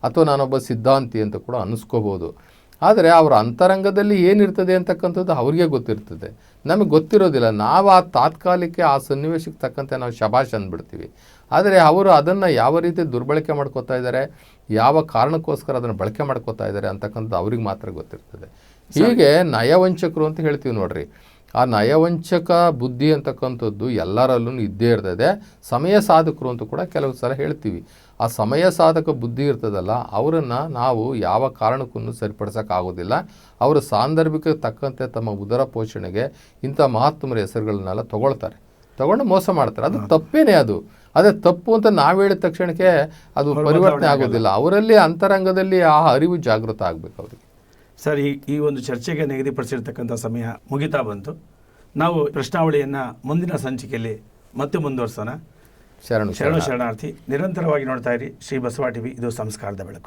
ಅಥವಾ ನಾನೊಬ್ಬ ಸಿದ್ಧಾಂತಿ ಅಂತ ಕೂಡ ಅನಿಸ್ಕೋಬೋದು. ಆದರೆ ಅವರ ಅಂತರಂಗದಲ್ಲಿ ಏನಿರ್ತದೆ ಅಂತಕ್ಕಂಥದ್ದು ಅವ್ರಿಗೆ ಗೊತ್ತಿರ್ತದೆ, ನಮಗೆ ಗೊತ್ತಿರೋದಿಲ್ಲ. ನಾವು ಆ ತಾತ್ಕಾಲಿಕ ಆ ಸನ್ನಿವೇಶಕ್ಕೆ ತಕ್ಕಂತೆ ನಾವು ಶಬಾಷ್ ಅಂದ್ಬಿಡ್ತೀವಿ. ಆದರೆ ಅವರು ಅದನ್ನು ಯಾವ ರೀತಿ ದುರ್ಬಳಕೆ ಮಾಡ್ಕೋತಾ ಇದ್ದಾರೆ, ಯಾವ ಕಾರಣಕ್ಕೋಸ್ಕರ ಅದನ್ನು ಬಳಕೆ ಮಾಡ್ಕೋತಾ ಇದ್ದಾರೆ ಅಂತಕ್ಕಂಥದ್ದು ಅವ್ರಿಗೆ ಮಾತ್ರ ಗೊತ್ತಿರ್ತದೆ. ಹೀಗೆ ನಯವಂಚಕರು ಅಂತ ಹೇಳ್ತೀವಿ ನೋಡ್ರಿ, ಆ ನಯವಂಚಕ ಬುದ್ಧಿ ಅಂತಕ್ಕಂಥದ್ದು ಎಲ್ಲರಲ್ಲೂ ಇದ್ದೇ ಇರ್ತದೆ. ಸಮಯ ಸಾಧಕರು ಅಂತ ಕೂಡ ಕೆಲವು ಸಲ ಹೇಳ್ತೀವಿ. ಆ ಸಮಯ ಸಾಧಕ ಬುದ್ಧಿ ಇರ್ತದಲ್ಲ, ಅವರನ್ನು ನಾವು ಯಾವ ಕಾರಣಕ್ಕೂ ಸರಿಪಡಿಸೋಕ್ಕಾಗೋದಿಲ್ಲ. ಅವರು ಸಾಂದರ್ಭಿಕ ತಕ್ಕಂತೆ ತಮ್ಮ ಉದರ ಪೋಷಣೆಗೆ ಇಂಥ ಮಹಾತ್ಮರ ಹೆಸರುಗಳನ್ನೆಲ್ಲ ತಗೊಂಡು ಮೋಸ ಮಾಡ್ತಾರೆ. ಅದು ತಪ್ಪೇನೆ. ಅದೇ ತಪ್ಪು ಅಂತ ನಾವು ಹೇಳಿದ ತಕ್ಷಣಕ್ಕೆ ಅದು ಪರಿವರ್ತನೆ ಆಗೋದಿಲ್ಲ. ಅವರಲ್ಲಿ ಅಂತರಂಗದಲ್ಲಿ ಆ ಅರಿವು ಜಾಗೃತ ಆಗಬೇಕು ಅವರಿಗೆ. ಸರ್, ಈ ಒಂದು ಚರ್ಚೆಗೆ ನಿಗದಿಪಡಿಸಿರ್ತಕ್ಕಂಥ ಸಮಯ ಮುಗಿತಾ ಬಂತು. ನಾವು ಪ್ರಶ್ನಾವಳಿಯನ್ನು ಮುಂದಿನ ಸಂಚಿಕೆಯಲ್ಲಿ ಮತ್ತೆ ಮುಂದುವರಿಸೋಣ. ಶರಣಾರ್ಥಿ. ನಿರಂತರವಾಗಿ ನೋಡ್ತಾ ಇರಿ ಶ್ರೀ ಬಸವ ಟಿವಿ. ಇದು ಸಂಸ್ಕಾರದ ಬೆಳಕು.